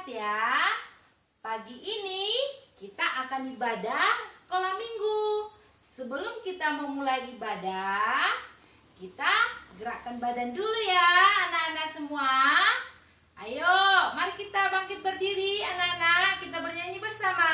semangat ya. Pagi ini kita akan ibadah sekolah minggu. Sebelum kita memulai ibadah, kita gerakkan badan dulu ya anak-anak semua. Ayo, mari kita bangkit berdiri anak-anak, kita bernyanyi bersama.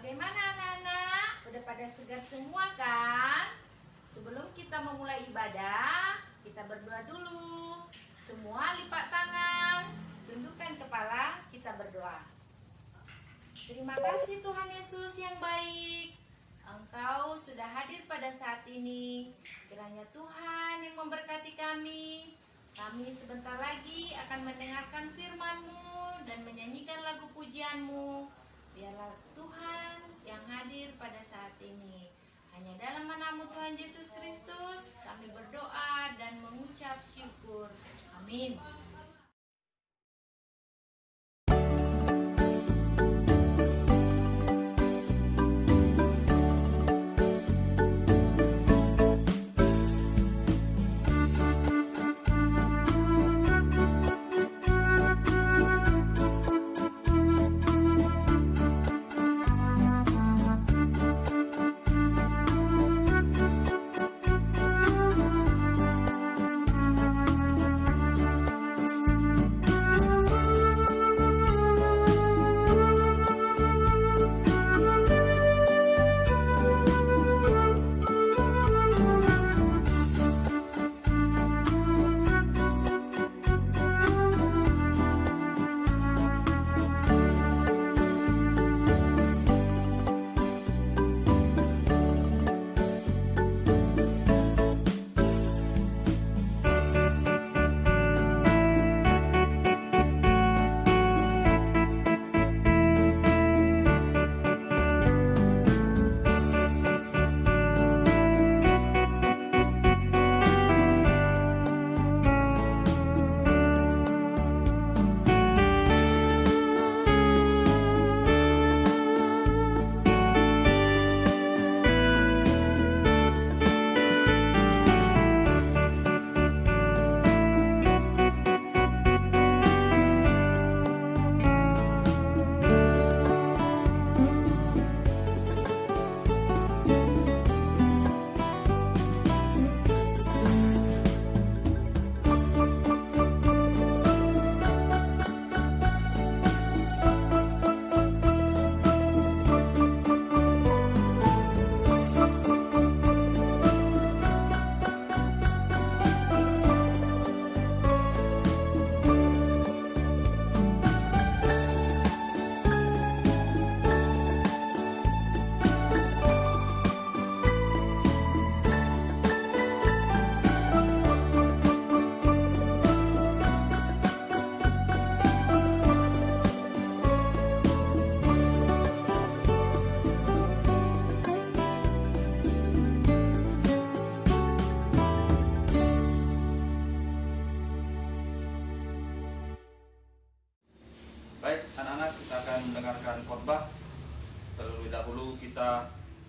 Bagaimana anak-anak? Udah pada segar semua kan? Sebelum kita memulai ibadah, kita berdoa dulu. Semua lipat tangan, tundukkan kepala, kita berdoa. Terima kasih Tuhan Yesus yang baik. Engkau sudah hadir pada saat ini. Kiranya Tuhan yang memberkati kami. Kami sebentar lagi akan mendengarkan firman-Mu dan menyanyikan lagu pujian-Mu. Biarlah Tuhan yang hadir pada saat ini. Hanya dalam nama Tuhan Yesus Kristus kami berdoa dan mengucap syukur. Amin.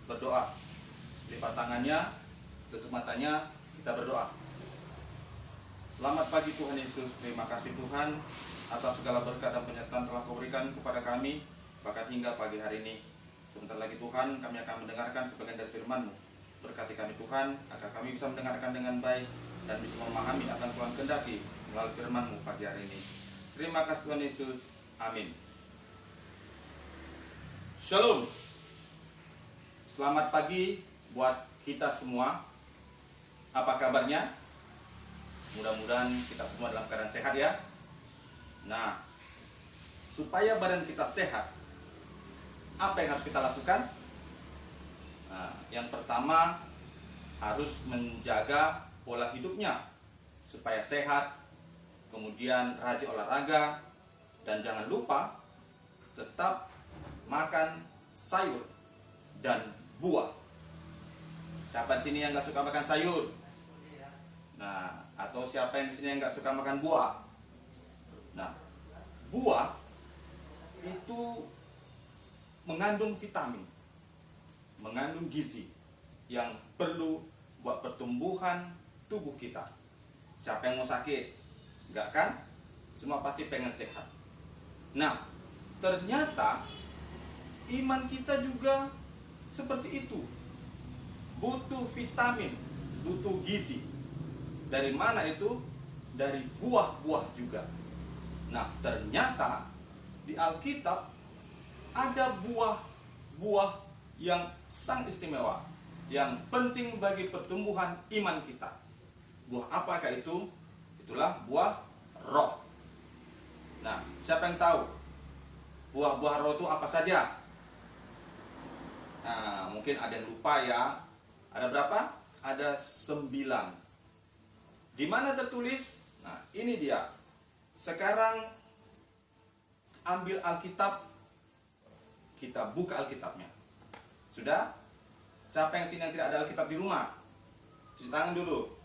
berdoa. Lipat tangannya, tutup matanya, kita berdoa. Selamat pagi Tuhan Yesus, terima kasih Tuhan atas segala berkat dan penyertaan telah Kau berikan kepada kami, bahkan hingga pagi hari ini. Sebentar lagi Tuhan, kami akan mendengarkan sebagian dari firman-Mu. Berkati kami Tuhan, agar kami bisa mendengarkan dengan baik dan bisa memahami apa yang Tuhan kehendaki melalui firman-Mu pagi hari ini. Terima kasih Tuhan Yesus, amin. Shalom. Selamat pagi buat kita semua. Apa kabarnya? Mudah-mudahan kita semua dalam keadaan sehat ya. Nah, supaya badan kita sehat, apa yang harus kita lakukan? Nah, yang pertama harus menjaga pola hidupnya supaya sehat, kemudian rajin olahraga, dan jangan lupa tetap makan sayur dan buah. Siapa di sini yang nggak suka makan sayur? Nah, atau siapa yang di sini yang nggak suka makan buah? Nah, buah itu mengandung vitamin, mengandung gizi yang perlu buat pertumbuhan tubuh kita. Siapa yang mau sakit? Enggak kan? Semua pasti pengen sehat. Nah, ternyata iman kita juga seperti itu. Butuh vitamin, butuh gizi. Dari mana itu? Dari buah-buah juga. Nah, ternyata di Alkitab ada buah-buah yang sangat istimewa, yang penting bagi pertumbuhan iman kita. Buah apakah itu? Itulah buah roh. Nah, siapa yang tahu buah-buah roh itu apa saja? Nah, mungkin ada yang lupa ya. Ada berapa? Ada 9. Di mana tertulis? Nah, ini dia. Sekarang ambil Alkitab, kita buka Alkitabnya. Sudah? Siapa yang sini yang tidak ada Alkitab di rumah? Cuci tangan dulu.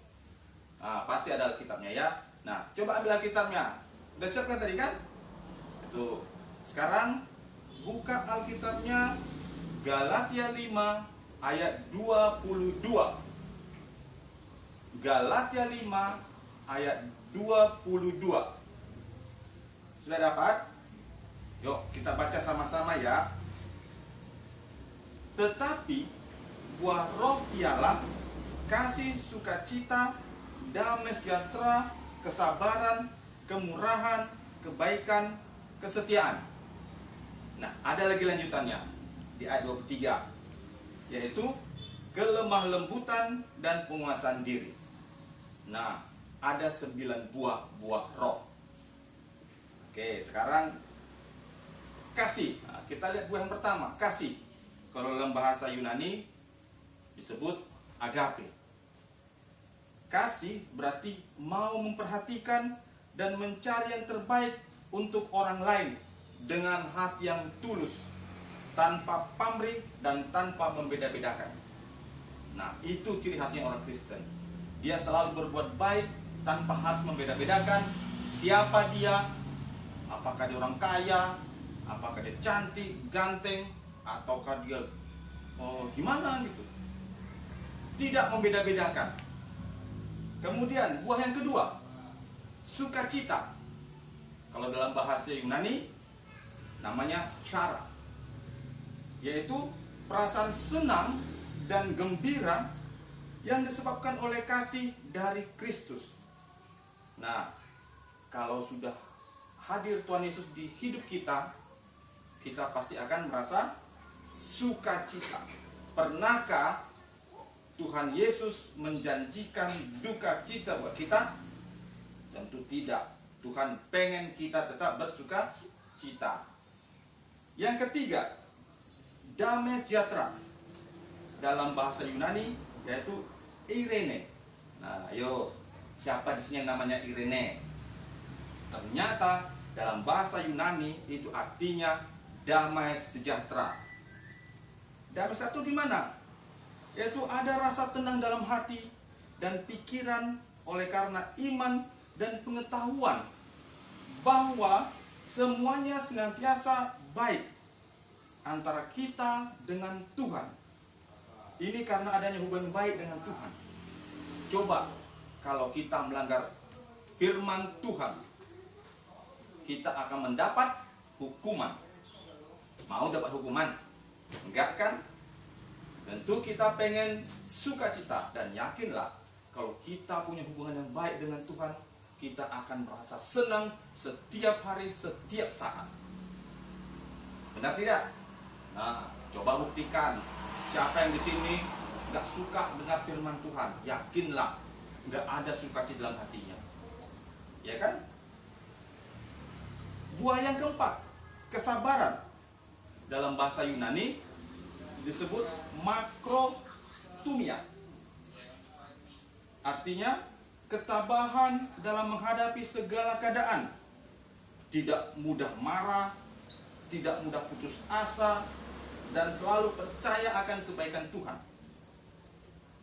Nah, pasti ada Alkitabnya ya. Nah, coba ambil Alkitabnya. Udah siap kan tadi kan? Itu. Sekarang buka Alkitabnya, Galatia 5 ayat 22. Galatia 5 ayat 22. Sudah dapat? Yuk kita baca sama-sama ya. Tetapi buah roh ialah kasih, sukacita, damai sejahtera, kesabaran, kemurahan, kebaikan, kesetiaan. Nah, ada lagi lanjutannya di ayat 23, yaitu kelemah lembutan dan penguasaan diri. Nah, ada 9 buah roh. Oke, sekarang kasih. Nah, kita lihat buah yang pertama, kasih. Kalau dalam bahasa Yunani disebut agape. Kasih berarti mau memperhatikan dan mencari yang terbaik untuk orang lain dengan hati yang tulus, tanpa pamrih dan tanpa membeda-bedakan. Nah, itu ciri khasnya orang Kristen. Dia selalu berbuat baik tanpa harus membeda-bedakan siapa dia, apakah dia orang kaya, apakah dia cantik, ganteng, ataukah dia gimana gitu. Tidak membeda-bedakan. Kemudian buah yang kedua, sukacita. Kalau dalam bahasa Yunani namanya chara, yaitu perasaan senang dan gembira yang disebabkan oleh kasih dari Kristus. Nah, kalau sudah hadir Tuhan Yesus di hidup kita, kita pasti akan merasa sukacita. Pernahkah Tuhan Yesus menjanjikan duka cita buat kita? Tentu tidak. Tuhan pengen kita tetap bersuka cita. Yang ketiga, damai sejahtera. Dalam bahasa Yunani yaitu Irene. Nah, ayo, siapa di sini yang namanya Irene? Ternyata dalam bahasa Yunani itu artinya damai sejahtera. Damai sejahtera di mana? Yaitu ada rasa tenang dalam hati dan pikiran oleh karena iman dan pengetahuan bahwa semuanya senantiasa baik antara kita dengan Tuhan. Ini karena adanya hubungan baik dengan Tuhan. Coba kalau kita melanggar firman Tuhan, kita akan mendapat hukuman. Mau dapat hukuman? Enggak kan? Tentu kita pengen sukacita, dan yakinlah kalau kita punya hubungan yang baik dengan Tuhan, kita akan merasa senang setiap hari, setiap saat. Benar tidak? Nah, coba buktikan. Siapa yang di sini nggak suka dengar firman Tuhan? Yakinlah nggak ada sukacita dalam hatinya. Ya kan? Buah yang keempat, kesabaran. Dalam bahasa Yunani disebut makrotumia. Artinya ketabahan dalam menghadapi segala keadaan. Tidak mudah marah, tidak mudah putus asa, dan selalu percaya akan kebaikan Tuhan.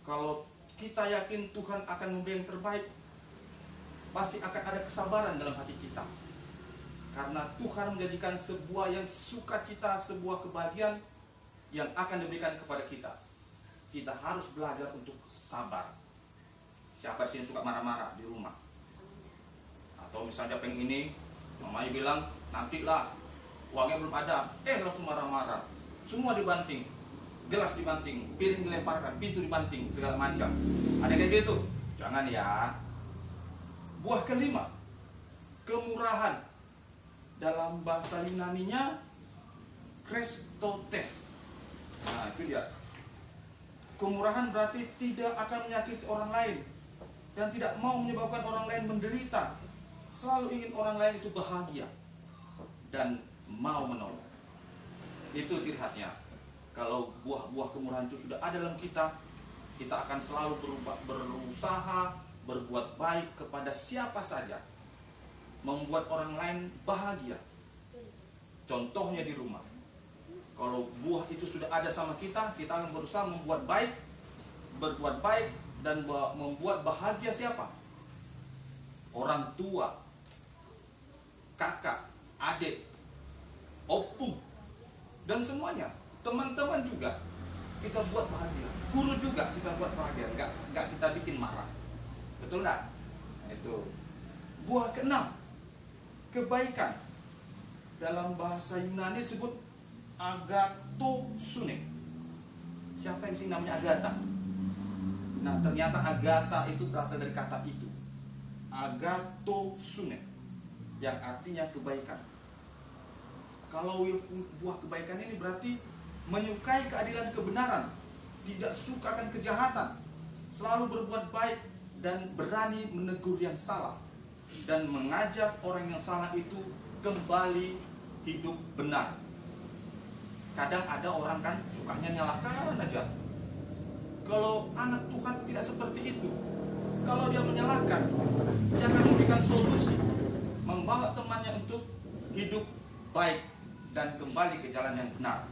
Kalau kita yakin Tuhan akan memberi yang terbaik, pasti akan ada kesabaran dalam hati kita. Karena Tuhan menjadikan sebuah yang sukacita, sebuah kebahagiaan yang akan diberikan kepada kita. Kita harus belajar untuk sabar. Siapa di sini suka marah-marah di rumah? Atau misalnya pengen ini, mamanya bilang, nantilah, uangnya belum ada. Langsung marah-marah. Semua dibanting. Gelas dibanting, piring dilemparkan, pintu dibanting, segala macam. Ada kayak gitu? Jangan ya. Buah kelima, kemurahan. Dalam bahasa Yunaninya Christotes. Nah, itu dia. Kemurahan berarti tidak akan menyakiti orang lain dan tidak mau menyebabkan orang lain menderita. Selalu ingin orang lain itu bahagia dan mau menolong. Itu ciri khasnya. Kalau buah-buah kemurahan itu sudah ada dalam kita, kita akan selalu berusaha berbuat baik kepada siapa saja, membuat orang lain bahagia. Contohnya di rumah. Kalau buah itu sudah ada sama kita, kita akan berusaha berbuat baik dan membuat bahagia siapa? Orang tua, kakak, adik, opung, dan semuanya. Teman-teman juga kita buat bahagia. Guru juga kita buat bahagia. Enggak kita bikin marah. Betul enggak? Nah, itu. Buah keenam, kebaikan. Dalam bahasa Yunani disebut agathosune. Siapa yang di sini namanya Agatha? Nah, ternyata Agatha itu berasal dari kata itu. Agathosune, yang artinya kebaikan. Kalau buah kebaikan ini berarti menyukai keadilan kebenaran, tidak suka akan kejahatan, selalu berbuat baik dan berani menegur yang salah, dan mengajak orang yang salah itu kembali hidup benar. Kadang ada orang kan sukanya nyalahkan aja. Kalau anak Tuhan tidak seperti itu. Kalau dia menyalahkan, dia akan memberikan solusi, membawa temannya untuk hidup baik dan kembali ke jalan yang benar.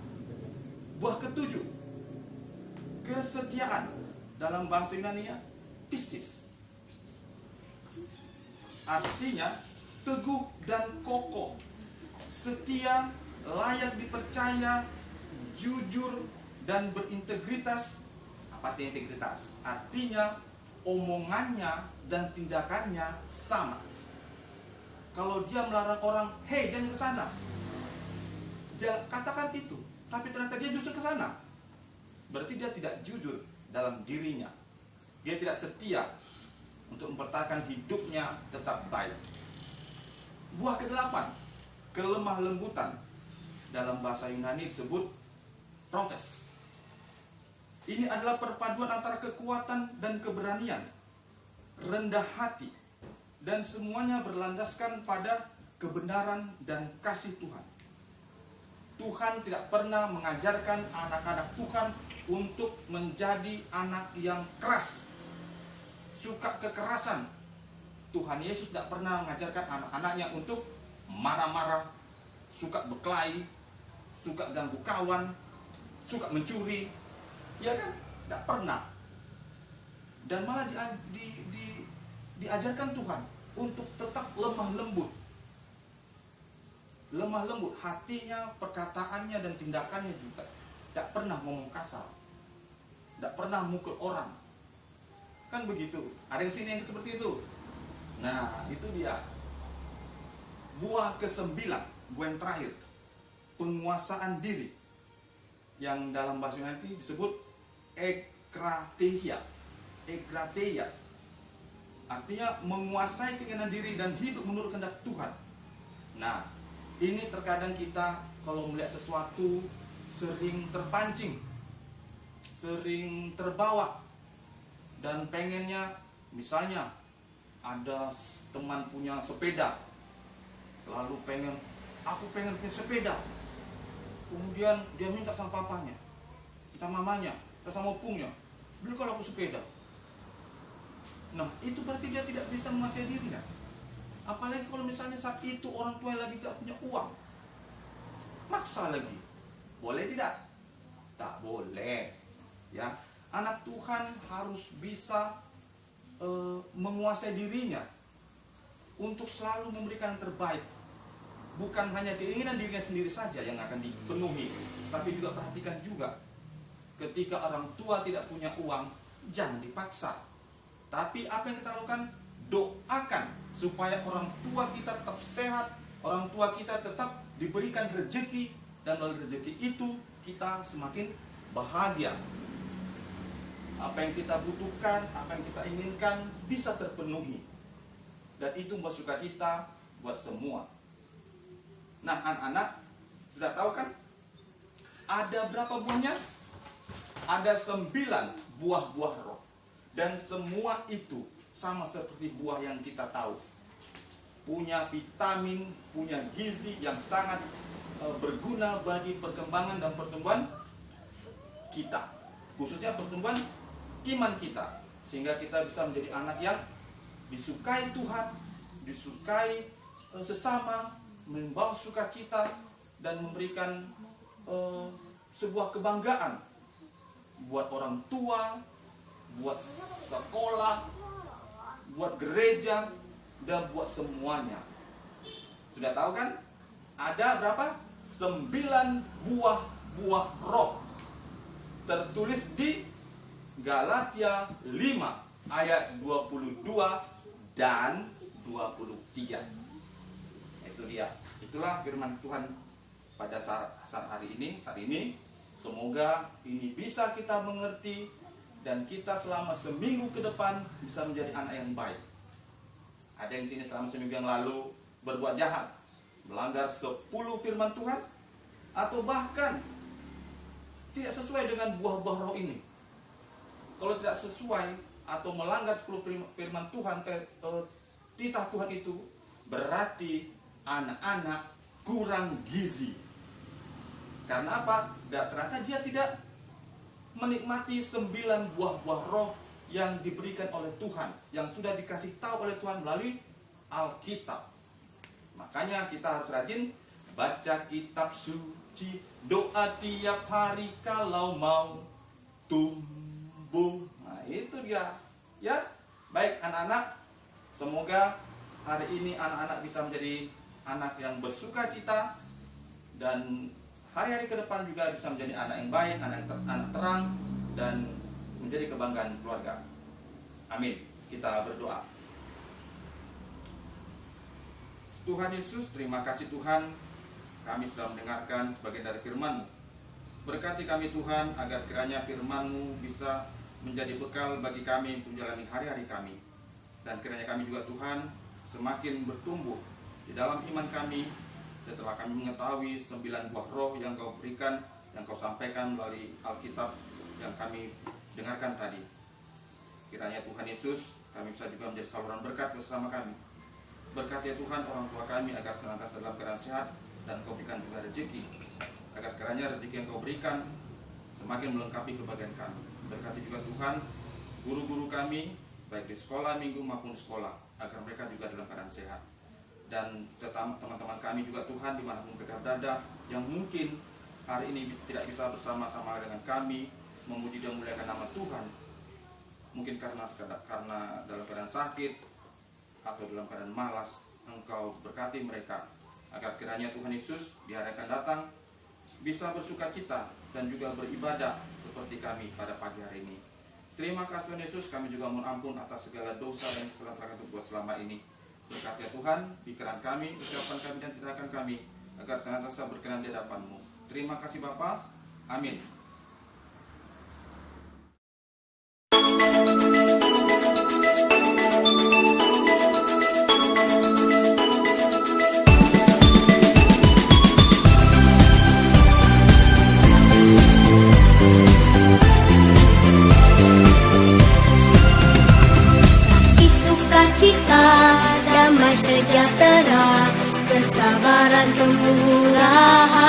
Buah ketujuh, kesetiaan. Dalam bahasa Yunani-nya pistis. Artinya teguh dan kokoh, setia, layak dipercaya, jujur, dan berintegritas. Apa artinya integritas? Artinya omongannya dan tindakannya sama. Kalau dia melarang orang, hei jangan ke sana, katakan itu, tapi ternyata dia justru ke sana, berarti dia tidak jujur dalam dirinya. Dia tidak setia untuk mempertahankan hidupnya tetap baik. Buah kedelapan, kelemah lembutan. Dalam bahasa Yunani disebut protes. Ini adalah perpaduan antara kekuatan dan keberanian, rendah hati, dan semuanya berlandaskan pada kebenaran dan kasih Tuhan. Tuhan tidak pernah mengajarkan anak-anak Tuhan untuk menjadi anak yang keras, suka kekerasan. Tuhan Yesus tidak pernah mengajarkan anak-anaknya untuk marah-marah, suka berkelahi, suka ganggu kawan, suka mencuri. Ya kan? Tidak pernah. Dan malah diajarkan Tuhan untuk tetap lemah lembut. Lemah lembut hatinya, perkataannya, dan tindakannya juga. Tidak pernah ngomong kasar. tidak pernah mukul orang. Kan begitu. Ada yang sini yang seperti itu. Nah, itu dia. Buah ke-9, buah yang terakhir, penguasaan diri, yang dalam bahasa Yunani disebut ekrateia. Ekrateia artinya menguasai keinginan diri dan hidup menurut kehendak Tuhan. Nah, ini terkadang kita kalau melihat sesuatu sering terpancing, sering terbawa, dan pengennya, misalnya ada teman punya sepeda, lalu aku pengen punya sepeda. Kemudian dia minta sama papanya, sama mamanya, sama opungnya, beli kalau aku sepeda. Nah, itu berarti dia tidak bisa menguasai dirinya. Apalagi kalau misalnya saat itu orang tua lagi tidak punya uang, maksa lagi. Boleh tidak? Tak boleh. Ya, anak Tuhan harus bisa menguasai dirinya untuk selalu memberikan yang terbaik. Bukan hanya keinginan dirinya sendiri saja yang akan dipenuhi, tapi juga perhatikan juga ketika orang tua tidak punya uang, jangan dipaksa. Tapi apa yang kita lakukan? Doakan supaya orang tua kita tetap sehat, orang tua kita tetap diberikan rezeki, dan melalui rezeki itu kita semakin bahagia. Apa yang kita butuhkan, apa yang kita inginkan bisa terpenuhi, dan itu membuat sukacita buat semua. Nah, anak-anak sudah tahu kan? Ada berapa buahnya? Ada 9 buah-buah roh. Dan semua itu sama seperti buah yang kita tahu, punya vitamin, punya gizi yang sangat berguna bagi perkembangan dan pertumbuhan kita, khususnya pertumbuhan iman kita, sehingga kita bisa menjadi anak yang disukai Tuhan, disukai sesama, membawa sukacita, dan memberikan sebuah kebanggaan buat orang tua, buat sekolah, buat gereja, dan buat semuanya. Sudah tahu kan? Ada berapa? 9 buah roh. Tertulis di Galatia 5 ayat 22 dan 23. Itu dia. Itulah firman Tuhan pada saat ini. Semoga ini bisa kita mengerti, dan kita selama seminggu ke depan bisa menjadi anak yang baik. Ada yang sini selama seminggu yang lalu berbuat jahat, melanggar 10 firman Tuhan, atau bahkan tidak sesuai dengan buah-buah roh ini. Kalau tidak sesuai atau melanggar 10 firman Tuhan, titah Tuhan itu, berarti anak-anak kurang gizi. Karena apa? Ternyata dia tidak menikmati 9 buah-buah roh yang diberikan oleh Tuhan, yang sudah dikasih tahu oleh Tuhan melalui Alkitab. Makanya kita harus rajin baca kitab suci, doa tiap hari kalau mau tumbuh. Nah, itu dia. Ya, baik anak-anak, semoga hari ini anak-anak bisa menjadi anak yang bersukacita, dan hari-hari ke depan juga bisa menjadi anak yang baik, anak terang, dan menjadi kebanggaan keluarga. Amin. Kita berdoa. Tuhan Yesus, terima kasih Tuhan, kami sudah mendengarkan sebagian dari firman-Mu. Berkati kami Tuhan, agar kiranya firman-Mu bisa menjadi bekal bagi kami untuk menjalani hari-hari kami. Dan kiranya kami juga Tuhan semakin bertumbuh di dalam iman kami, setelah kami mengetahui 9 buah roh yang Kau berikan, yang Kau sampaikan melalui Alkitab yang kami dengarkan tadi. Kiranya Tuhan Yesus, kami bisa juga menjadi saluran berkat bersama kami. Berkati ya Tuhan orang tua kami agar senantiasa dalam keadaan sehat, dan Kau berikan juga rezeki, agar kiranya rezeki yang Kau berikan semakin melengkapi kebahagiaan kami. Berkati juga Tuhan guru-guru kami, baik di sekolah minggu maupun sekolah, agar mereka juga dalam keadaan sehat. Dan teman-teman kami juga Tuhan dimanapun mereka berada, yang mungkin hari ini tidak bisa bersama-sama dengan kami memuji dan memuliakan nama Tuhan, mungkin karena dalam keadaan sakit atau dalam keadaan malas, Engkau berkati mereka, agar kiranya Tuhan Yesus di hari akan datang bisa bersukacita dan juga beribadah seperti kami pada pagi hari ini. Terima kasih Tuhan Yesus, kami juga mohon ampun atas segala dosa dan kesalahan kami berbuat selama ini. Berkati ya Tuhan, pikiran kami, ucapan kami dan tindakan kami, agar senantiasa berkenan di hadapan-Mu. Terima kasih Bapa. Amin. Damai sejahtera, kesabaran, kemurahan.